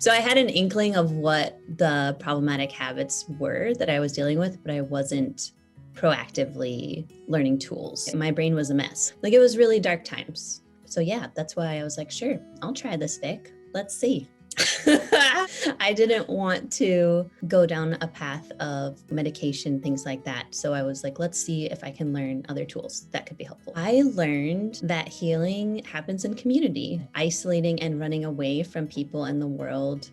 So I had an inkling of what the problematic habits were that I was dealing with, but I wasn't proactively learning tools. My brain was a mess. Like, it was really dark times. So yeah, that's why I was like, sure, I'll try this, Vic. Let's see. I didn't want to go down a path of medication, things like that. So I was like, let's see if I can learn other tools that could be helpful. I learned that healing happens in community. Isolating and running away from people in the world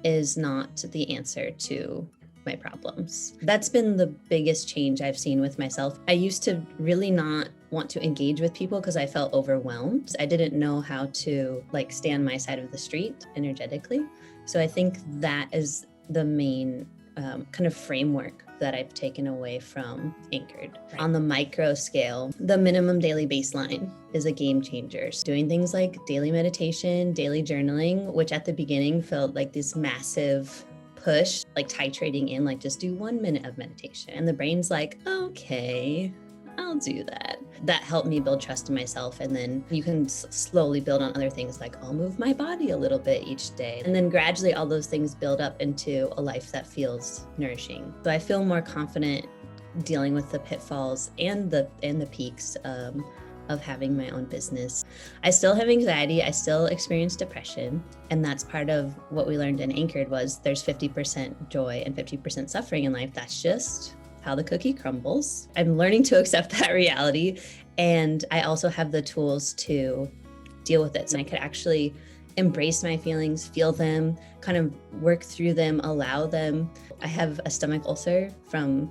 is not the answer to my problems. That's been the biggest change I've seen with myself. I used to really not want to engage with people because I felt overwhelmed. I didn't know how to stay on my side of the street energetically. So I think that is the main kind of framework that I've taken away from Anchored. Right. On the micro scale, the minimum daily baseline is a game changer. Doing things like daily meditation, daily journaling, which at the beginning felt like this massive push, like titrating in, like just do 1 minute of meditation. And the brain's like, okay, I'll do that. That helped me build trust in myself. And then you can slowly build on other things, like I'll move my body a little bit each day. And then gradually all those things build up into a life that feels nourishing. So I feel more confident dealing with the pitfalls and the peaks of having my own business. I still have anxiety. I still experience depression. And that's part of what we learned in Anchored was there's 50% joy and 50% suffering in life. That's just how the cookie crumbles. I'm learning to accept that reality. And I also have the tools to deal with it. So I could actually embrace my feelings, feel them, kind of work through them, allow them. I have a stomach ulcer from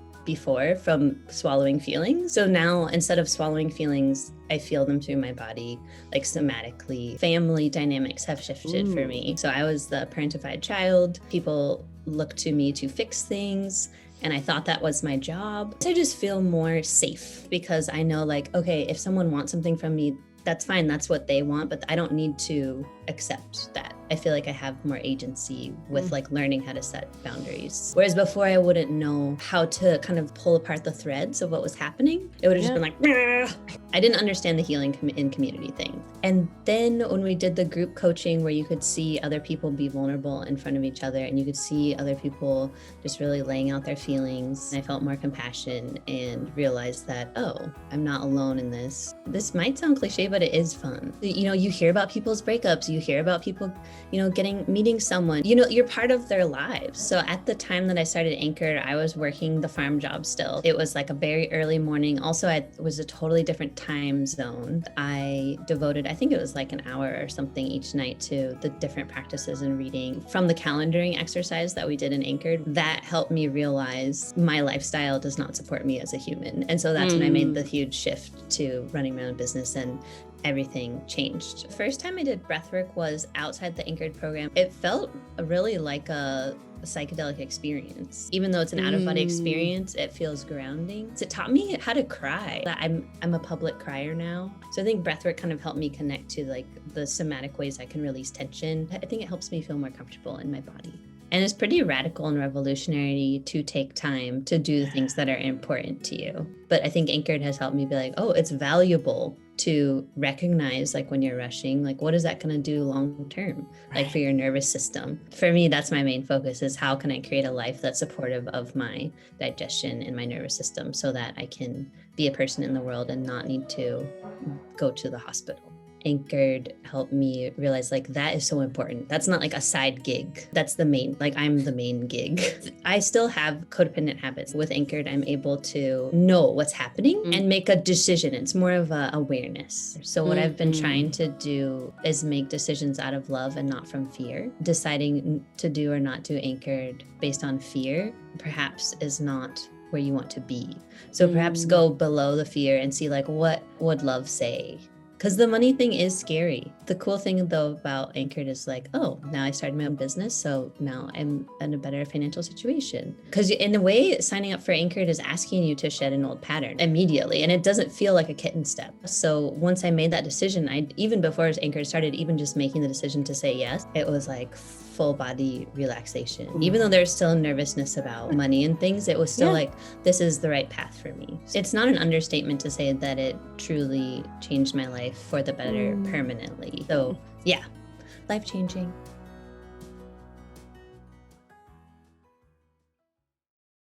swallowing feelings. So now instead of swallowing feelings, I feel them through my body, like somatically. Family dynamics have shifted for me. So I was the parentified child. People look to me to fix things. And I thought that was my job. I just feel more safe because I know okay, if someone wants something from me, that's fine. That's what they want, but I don't need to accept that. I feel like I have more agency with learning how to set boundaries. Whereas before I wouldn't know how to kind of pull apart the threads of what was happening. It would have just been like, nah. I didn't understand the healing in community thing. And then when we did the group coaching where you could see other people be vulnerable in front of each other and you could see other people just really laying out their feelings, I felt more compassion and realized that, oh, I'm not alone in this. This might sound cliche, but it is fun. You hear about people's breakups, you hear about people, meeting someone, you're part of their lives. So at the time that I started Anchored, I was working the farm job still. It was like a very early morning. Also, it was a totally different time zone. I devoted, I think it was like an hour or something each night to the different practices and reading from the calendaring exercise that we did in Anchored. That helped me realize my lifestyle does not support me as a human. And so that's when I made the huge shift to running my own business and everything changed. The first time I did breathwork was outside the Anchored program. It felt really like a psychedelic experience. Even though it's an out-of-body experience, it feels grounding. So it taught me how to cry. I'm a public crier now. So I think breathwork kind of helped me connect to the somatic ways I can release tension. I think it helps me feel more comfortable in my body. And it's pretty radical and revolutionary to take time to do the things that are important to you. But I think Anchored has helped me be like, oh, it's valuable to recognize when you're rushing, what is that going to do long term, for your nervous system. For me, that's my main focus is how can I create a life that's supportive of my digestion and my nervous system so that I can be a person in the world and not need to go to the hospital. Anchored helped me realize that is so important. That's not a side gig. That's the main, I'm the main gig. I still have codependent habits. With Anchored, I'm able to know what's happening and make a decision. It's more of a awareness. So what I've been trying to do is make decisions out of love and not from fear. Deciding to do or not do Anchored based on fear perhaps is not where you want to be. So perhaps go below the fear and see what would love say? Because the money thing is scary. The cool thing though about Anchored is oh, now I started my own business, so now I'm in a better financial situation. Because in a way, signing up for Anchored is asking you to shed an old pattern immediately, and it doesn't feel like a kitten step. So once I made that decision, even before Anchored started, even just making the decision to say yes, it was full body relaxation. Even though there's still nervousness about money and things, it was still this is the right path for me. It's not an understatement to say that it truly changed my life for the better permanently. So yeah, life-changing.